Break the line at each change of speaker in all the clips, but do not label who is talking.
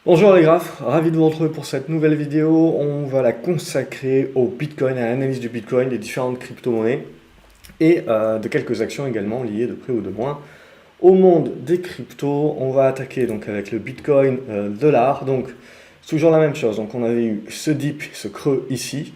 Bonjour les graphes, ravi de vous retrouver pour cette nouvelle vidéo. On va la consacrer au Bitcoin, à l'analyse du Bitcoin, des différentes crypto-monnaies et de quelques actions également liées de près ou de loin au monde des cryptos. On va attaquer donc avec le Bitcoin dollar. Donc c'est toujours la même chose. Donc on avait eu ce dip, ce creux ici.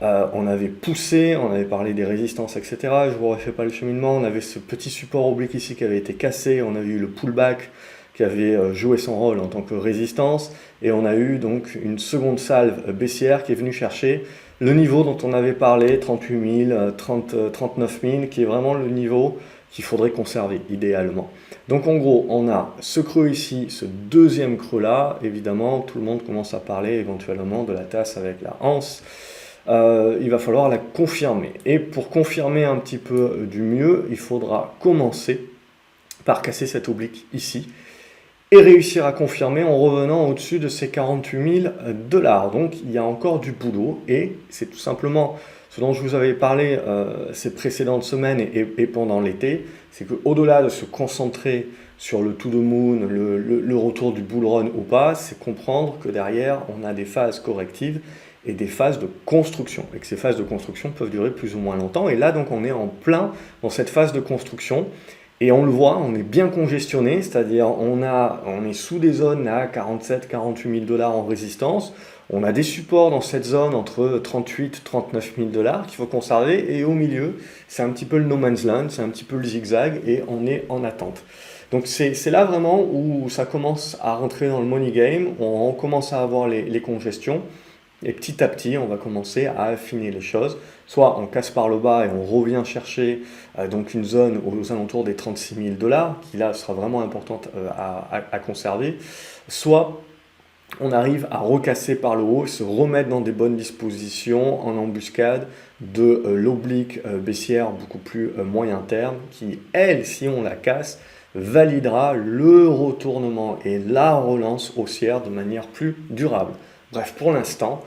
On avait poussé, on avait parlé des résistances, etc. Je vous refais pas le cheminement. On avait ce petit support oblique ici qui avait été cassé. On avait eu le pullback qui avait joué son rôle en tant que résistance. Et on a eu donc une seconde salve baissière qui est venue chercher le niveau dont on avait parlé, 38 000, 39 000, qui est vraiment le niveau qu'il faudrait conserver idéalement. Donc en gros, on a ce creux ici, ce deuxième creux là, évidemment, tout le monde commence à parler éventuellement de la tasse avec la anse. Il va falloir la confirmer. Et pour confirmer un petit peu du mieux, il faudra commencer par casser cet oblique ici et réussir à confirmer en revenant au-dessus de ces 48 000 dollars. Donc il y a encore du boulot et c'est tout simplement ce dont je vous avais parlé ces précédentes semaines et pendant l'été, c'est qu'au-delà de se concentrer sur le to the moon, le retour du bull run ou pas, c'est comprendre que derrière on a des phases correctives et des phases de construction, et que ces phases de construction peuvent durer plus ou moins longtemps. Et là donc on est en plein dans cette phase de construction. Et on le voit, on est bien congestionné, c'est-à-dire on est sous des zones à 47-48 000 dollars en résistance. On a des supports dans cette zone entre 38 39 000 dollars qu'il faut conserver. Et au milieu, c'est un petit peu le no man's land, c'est un petit peu le zigzag et on est en attente. Donc c'est là vraiment où ça commence à rentrer dans le money game, on commence à avoir les congestions. Et petit à petit, on va commencer à affiner les choses. Soit on casse par le bas et on revient chercher donc une zone aux alentours des 36 000 dollars, qui là sera vraiment importante à conserver. Soit on arrive à recasser par le haut, se remettre dans des bonnes dispositions en embuscade de l'oblique baissière beaucoup plus moyen terme, qui elle, si on la casse, validera le retournement et la relance haussière de manière plus durable. Bref, pour l'instant,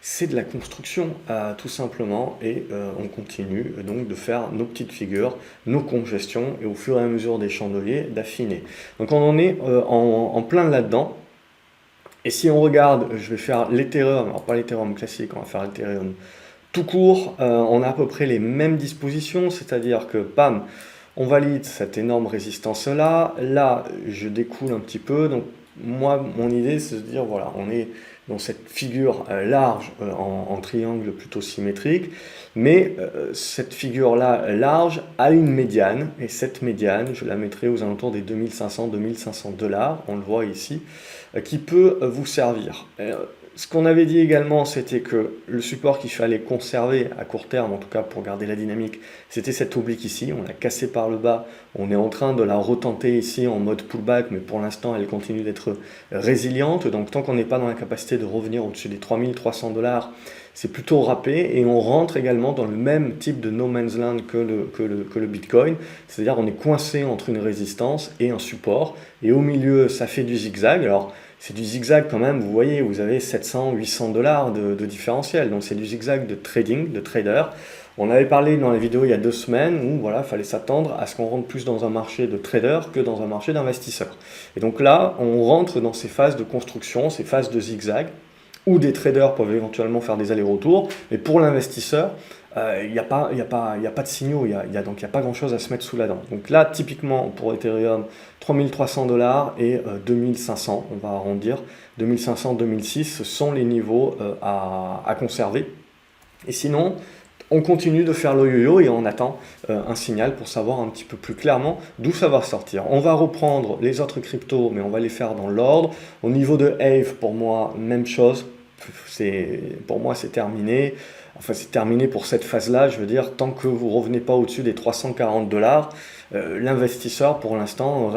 c'est de la construction tout simplement et on continue donc de faire nos petites figures, nos congestions et au fur et à mesure des chandeliers d'affiner. Donc on en est en plein là-dedans. Et si on regarde, je vais faire l'Ethereum, alors pas l'Ethereum classique, on va faire l'Ethereum tout court, on a à peu près les mêmes dispositions, c'est-à-dire que bam, on valide cette énorme résistance là, je découle un petit peu, donc moi mon idée c'est de se dire voilà, on est dans cette figure large en triangle plutôt symétrique, mais cette figure là large a une médiane, et cette médiane je la mettrai aux alentours des 2500 dollars, on le voit ici, qui peut vous servir. Ce qu'on avait dit également, c'était que le support qu'il fallait conserver à court terme, en tout cas pour garder la dynamique, c'était cette oblique ici. On l'a cassée par le bas. On est en train de la retenter ici en mode pullback, mais pour l'instant, elle continue d'être résiliente. Donc, tant qu'on n'est pas dans la capacité de revenir au-dessus des 3300 dollars, c'est plutôt râpé. Et on rentre également dans le même type de no man's land que le Bitcoin. C'est-à-dire, on est coincé entre une résistance et un support. Et au milieu, ça fait du zigzag. Alors, c'est du zigzag quand même, vous voyez, vous avez 700-800 dollars de différentiel. Donc c'est du zigzag de trading, de trader. On avait parlé dans la vidéo il y a 2 semaines où voilà, il fallait s'attendre à ce qu'on rentre plus dans un marché de trader que dans un marché d'investisseurs. Et donc là, on rentre dans ces phases de construction, ces phases de zigzag, où des traders peuvent éventuellement faire des allers-retours. Mais pour l'investisseur, il n'y a pas de signaux, donc il n'y a pas grand-chose à se mettre sous la dent. Donc là, typiquement, pour Ethereum, 3300 dollars et 2500, on va arrondir, 2500, 2006, ce sont les niveaux à conserver. Et sinon, on continue de faire le yo-yo et on attend un signal pour savoir un petit peu plus clairement d'où ça va sortir. On va reprendre les autres cryptos, mais on va les faire dans l'ordre. Au niveau de Aave, pour moi, même chose. Pour moi, c'est terminé. Enfin, c'est terminé pour cette phase-là. Je veux dire, tant que vous ne revenez pas au-dessus des 340 dollars, l'investisseur, pour l'instant,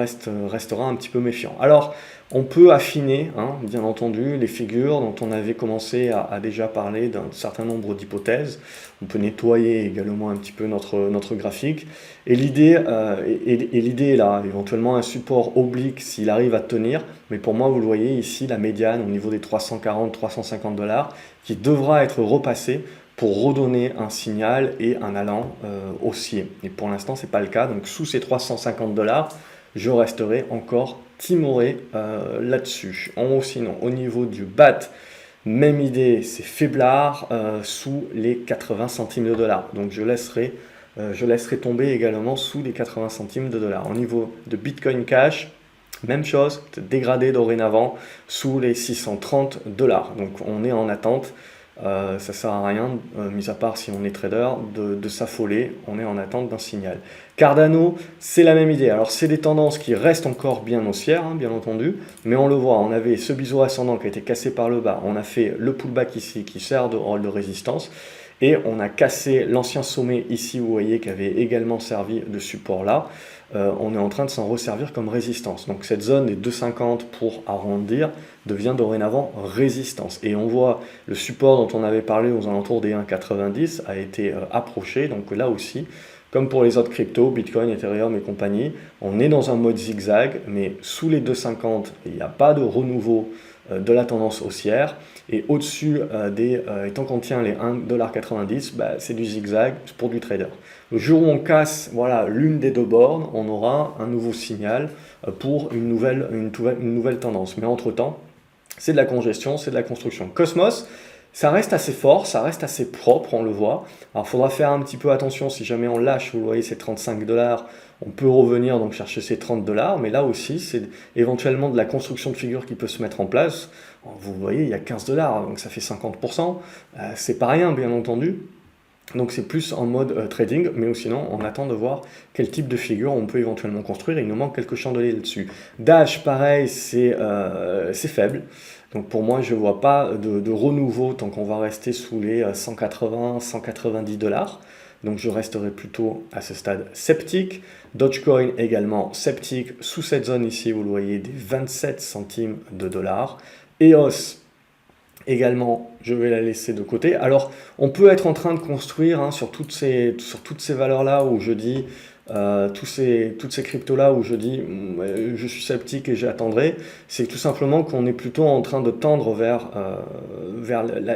restera un petit peu méfiant. Alors, on peut affiner, hein, bien entendu, les figures dont on avait commencé à déjà parler d'un certain nombre d'hypothèses. On peut nettoyer également un petit peu notre graphique. Et l'idée est là, éventuellement un support oblique s'il arrive à tenir. Mais pour moi, vous le voyez ici, la médiane au niveau des 340-350 dollars qui devra être repassée pour redonner un signal et un allant haussier. Et pour l'instant, ce n'est pas le cas. Donc sous ces 350 dollars, je resterai encore timoré là-dessus. Sinon, au niveau du BAT, même idée, c'est faiblard sous les 80 centimes de dollars. Donc je laisserai tomber également sous les 80 centimes de dollars. Au niveau de Bitcoin Cash, même chose, dégradé dorénavant sous les 630 dollars. Donc on est en attente. Ça sert à rien, mis à part si on est trader, de s'affoler. On est en attente d'un signal. Cardano, c'est la même idée. Alors c'est des tendances qui restent encore bien haussières, hein, bien entendu, mais on le voit, on avait ce biseau ascendant qui a été cassé par le bas. On a fait le pullback ici qui sert de rôle de résistance. Et on a cassé l'ancien sommet ici, vous voyez, qui avait également servi de support là. On est en train de s'en resservir comme résistance. Donc cette zone des 2,50 pour arrondir devient dorénavant résistance. Et on voit le support dont on avait parlé aux alentours des 1,90 a été approché. Donc là aussi, comme pour les autres cryptos, Bitcoin, Ethereum et compagnie, on est dans un mode zigzag, mais sous les 2,50, il n'y a pas de renouveau de la tendance haussière. Et au-dessus tant qu'on tient les 1,90$, c'est du zigzag pour du trader. Le jour où on casse l'une des deux bornes, on aura un nouveau signal pour une nouvelle tendance. Mais entre-temps, c'est de la congestion, c'est de la construction. Cosmos, ça reste assez fort, ça reste assez propre, on le voit. Alors il faudra faire un petit peu attention, si jamais on lâche, vous voyez, ces 35$, on peut revenir donc chercher ces 30$, mais là aussi, c'est éventuellement de la construction de figure qui peut se mettre en place. Vous voyez, il y a 15$, donc ça fait 50%. C'est pas rien, bien entendu. Donc c'est plus en mode trading, mais sinon on attend de voir quel type de figure on peut éventuellement construire. Il nous manque quelques chandeliers là-dessus. Dash, pareil, c'est faible. Donc pour moi, je ne vois pas de renouveau tant qu'on va rester sous les 180-190$. Donc je resterai plutôt à ce stade sceptique. Dogecoin également sceptique sous cette zone ici, vous le voyez, des 27 centimes de dollars. EOS également, je vais la laisser de côté. Alors, on peut être en train de construire sur toutes ces valeurs-là où je dis, toutes ces cryptos-là où je dis, je suis sceptique et j'attendrai. C'est tout simplement qu'on est plutôt en train de tendre vers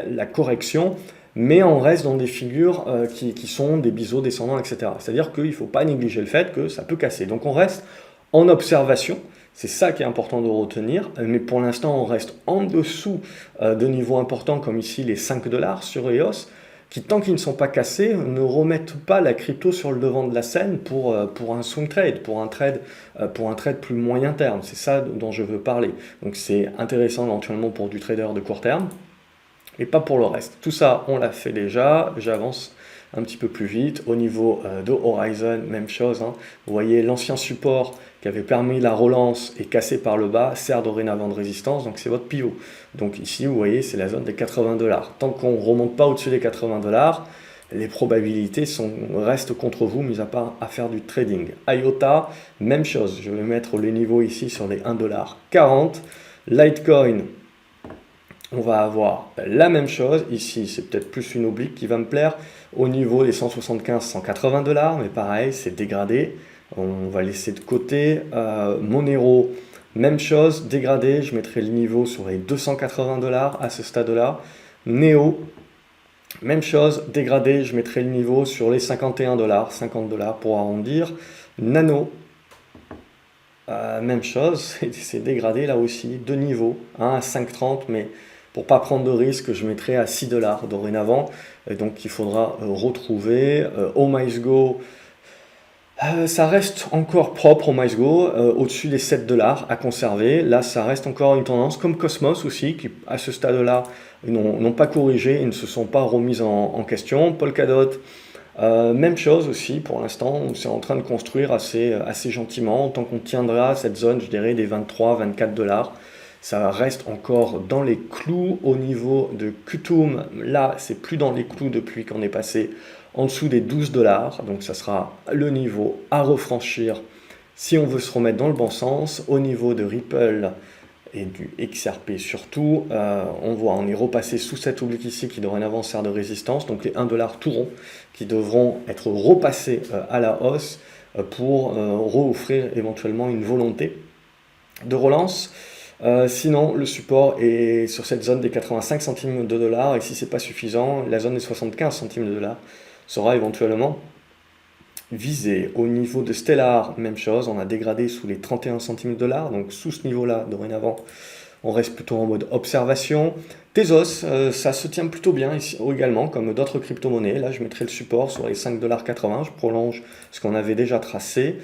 la correction, mais on reste dans des figures qui sont des biseaux descendants, etc. C'est-à-dire qu'il ne faut pas négliger le fait que ça peut casser. Donc, on reste en observation. C'est ça qui est important de retenir, mais pour l'instant on reste en dessous de niveaux importants comme ici les 5$ sur EOS, qui tant qu'ils ne sont pas cassés ne remettent pas la crypto sur le devant de la scène pour un swing trade, pour un trade plus moyen terme. C'est ça dont je veux parler. Donc c'est intéressant éventuellement pour du trader de court terme, et pas pour le reste. Tout ça on l'a fait déjà, j'avance un petit peu plus vite. Au niveau de Horizon, même chose, hein. Vous voyez l'ancien support qui avait permis la relance est cassé par le bas, sert dorénavant de résistance, donc c'est votre pivot. Donc ici, vous voyez, c'est la zone des 80$. Tant qu'on ne remonte pas au-dessus des 80$, les probabilités restent contre vous, mis à part à faire du trading. IOTA, même chose, je vais mettre les niveaux ici sur les 1,40$. Litecoin, on va avoir la même chose. Ici, c'est peut-être plus une oblique qui va me plaire. Au niveau des 175-180$, mais pareil, c'est dégradé. On va laisser de côté. Monero, même chose, dégradé. Je mettrai le niveau sur les 280$ à ce stade-là. Neo, même chose, dégradé. Je mettrai le niveau sur les 51$, 50$ pour arrondir. Nano, même chose, c'est dégradé là aussi, deux niveaux, à 5,30$, mais pour pas prendre de risque, je mettrai à 6$ dorénavant. Et donc il faudra retrouver. OhMySgo, ça reste encore propre au MySgo, au-dessus des 7$ à conserver. Là, ça reste encore une tendance, comme Cosmos aussi, qui à ce stade-là n'ont pas corrigé et ne se sont pas remises en question. Polkadot, même chose aussi, pour l'instant, c'est en train de construire assez gentiment. Tant qu'on tiendra cette zone, je dirais, des 23-24$. Ça reste encore dans les clous. Au niveau de Qtum, là, c'est plus dans les clous depuis qu'on est passé en dessous des 12$, donc ça sera le niveau à refranchir si on veut se remettre dans le bon sens. Au niveau de Ripple et du XRP surtout, on est repassé sous cette oblique ici qui dorénavant sert de résistance, donc les 1$ tout rond qui devront être repassés à la hausse pour offrir éventuellement une volonté de relance. Sinon, le support est sur cette zone des 85 centimes de dollars, et si ce n'est pas suffisant, la zone des 75 centimes de dollars sera éventuellement viser. Au niveau de Stellar, même chose, on a dégradé sous les 31 centimes de dollars, donc sous ce niveau-là, dorénavant, on reste plutôt en mode observation. Tezos, ça se tient plutôt bien ici également, comme d'autres crypto-monnaies. Là, je mettrai le support sur les 5,80 $. Je prolonge ce qu'on avait déjà tracé.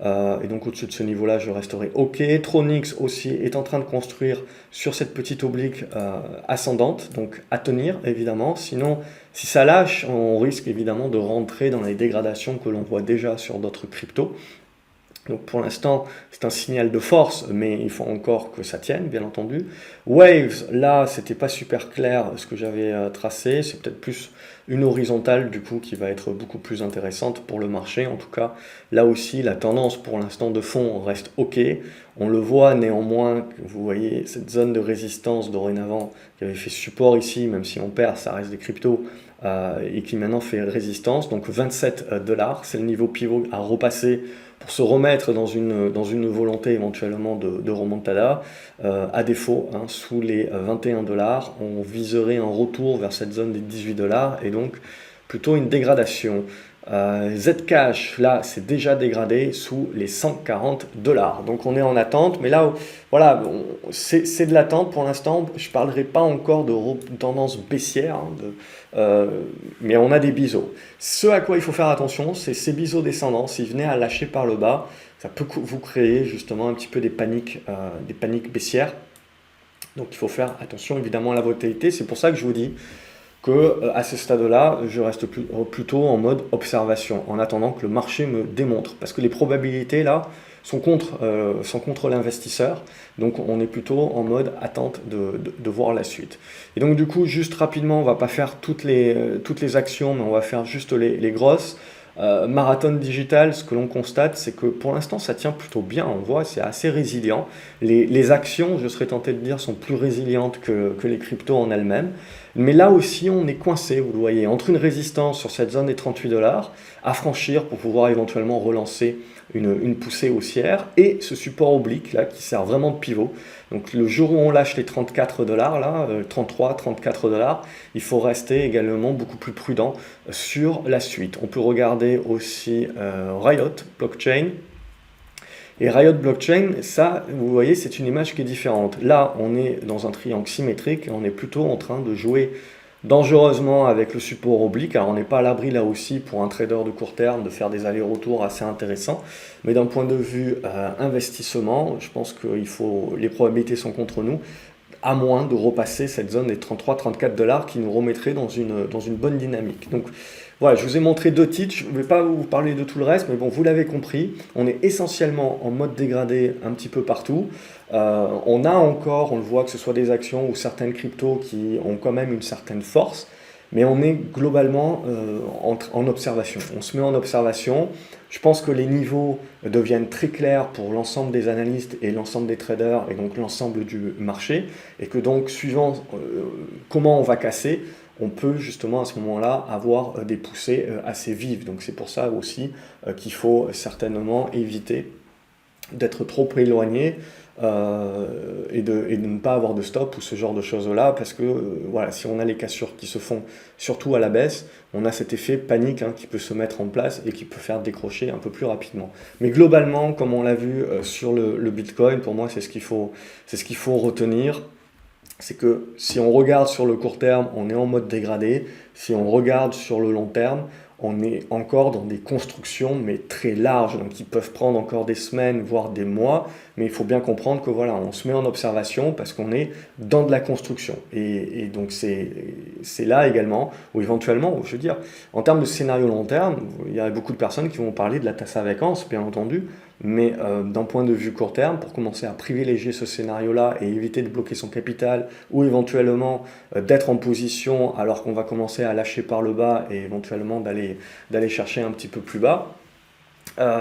Et donc au-dessus de ce niveau-là, je resterai OK. Tronix aussi est en train de construire sur cette petite oblique ascendante, donc à tenir évidemment. Sinon, si ça lâche, on risque évidemment de rentrer dans les dégradations que l'on voit déjà sur d'autres cryptos. Donc pour l'instant, c'est un signal de force, mais il faut encore que ça tienne, bien entendu. Waves, là, c'était pas super clair ce que j'avais tracé. C'est peut-être plus une horizontale, du coup, qui va être beaucoup plus intéressante pour le marché. En tout cas, là aussi, la tendance pour l'instant de fond reste OK. On le voit néanmoins, vous voyez, cette zone de résistance dorénavant qui avait fait support ici, même si on perd, ça reste des cryptos, et qui maintenant fait résistance. Donc 27 $, c'est le niveau pivot à repasser pour se remettre dans une volonté éventuellement de remontada. À défaut, hein, sous les 21 $, on viserait un retour vers cette zone des 18 $ et donc plutôt une dégradation. Zcash, là, c'est déjà dégradé sous les 140 $. Donc on est en attente, mais là, voilà, c'est de l'attente pour l'instant. Je ne parlerai pas encore de tendance baissière, hein, mais on a des biseaux. Ce à quoi il faut faire attention, c'est ces biseaux descendants. S'ils venaient à lâcher par le bas, ça peut vous créer justement un petit peu des paniques baissières. Donc il faut faire attention évidemment à la volatilité. C'est pour ça que je vous dis que à ce stade-là, je reste plutôt en mode observation, en attendant que le marché me démontre. Parce que les probabilités, là, sont contre l'investisseur. Donc on est plutôt en mode attente de voir la suite. Et donc du coup, juste rapidement, on va pas faire toutes les actions, mais on va faire juste les grosses. Marathon Digital, ce que l'on constate, c'est que pour l'instant, ça tient plutôt bien. On voit, c'est assez résilient. Les actions, je serais tenté de dire, sont plus résilientes que les cryptos en elles-mêmes. Mais là aussi, on est coincé, vous le voyez, entre une résistance sur cette zone des 38 $ à franchir pour pouvoir éventuellement relancer une poussée haussière et ce support oblique là qui sert vraiment de pivot. Donc le jour où on lâche les 34 $, là, 33, 34 $, il faut rester également beaucoup plus prudent sur la suite. On peut regarder aussi Riot Blockchain. Et Riot Blockchain, ça, vous voyez, c'est une image qui est différente. Là, on est dans un triangle symétrique et on est plutôt en train de jouer dangereusement avec le support oblique. Alors, on n'est pas à l'abri là aussi pour un trader de court terme de faire des allers-retours assez intéressants. Mais d'un point de vue investissement, je pense que les probabilités sont contre nous, à moins de repasser cette zone des 33-34 $ qui nous remettrait dans une bonne dynamique. Donc voilà, je vous ai montré deux titres, je ne vais pas vous parler de tout le reste, mais bon, vous l'avez compris, on est essentiellement en mode dégradé un petit peu partout. On a encore, on le voit, que ce soit des actions ou certaines cryptos qui ont quand même une certaine force, mais on est globalement en observation. On se met en observation. Je pense que les niveaux deviennent très clairs pour l'ensemble des analystes et l'ensemble des traders et donc l'ensemble du marché, et que donc suivant comment on va casser, on peut justement à ce moment-là avoir des poussées assez vives. Donc c'est pour ça aussi qu'il faut certainement éviter d'être trop éloigné et de ne pas avoir de stop ou ce genre de choses-là, parce que voilà, si on a les cassures qui se font surtout à la baisse, on a cet effet panique qui peut se mettre en place et qui peut faire décrocher un peu plus rapidement. Mais globalement, comme on l'a vu sur le Bitcoin, pour moi c'est ce qu'il faut retenir. C'est que si on regarde sur le court terme, on est en mode dégradé. Si on regarde sur le long terme, on est encore dans des constructions, mais très larges, donc qui peuvent prendre encore des semaines, voire des mois. Mais il faut bien comprendre que voilà, on se met en observation parce qu'on est dans de la construction. Et donc c'est là également où éventuellement, je veux dire, en termes de scénario long terme, il y a beaucoup de personnes qui vont parler de la tasse à vacances, bien entendu. Mais d'un point de vue court terme, pour commencer à privilégier ce scénario-là et éviter de bloquer son capital ou éventuellement d'être en position alors qu'on va commencer à lâcher par le bas et éventuellement d'aller chercher un petit peu plus bas,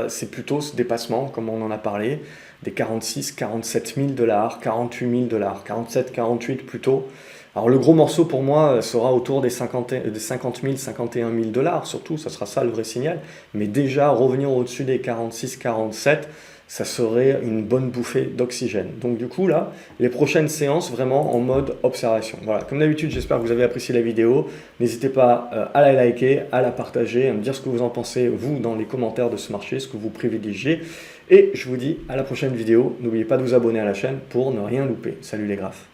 c'est plutôt ce dépassement, comme on en a parlé, des 46, 47 000 $, 48 000 $, 47, 48 plutôt. Alors le gros morceau pour moi sera autour des 50 000, 51 000 $, surtout, ça sera ça le vrai signal. Mais déjà revenir au-dessus des 46, 47, ça serait une bonne bouffée d'oxygène. Donc du coup là, les prochaines séances vraiment en mode observation. Voilà, comme d'habitude, j'espère que vous avez apprécié la vidéo. N'hésitez pas à la liker, à la partager, à me dire ce que vous en pensez, vous, dans les commentaires de ce marché, ce que vous privilégiez. Et je vous dis à la prochaine vidéo. N'oubliez pas de vous abonner à la chaîne pour ne rien louper. Salut les graphes.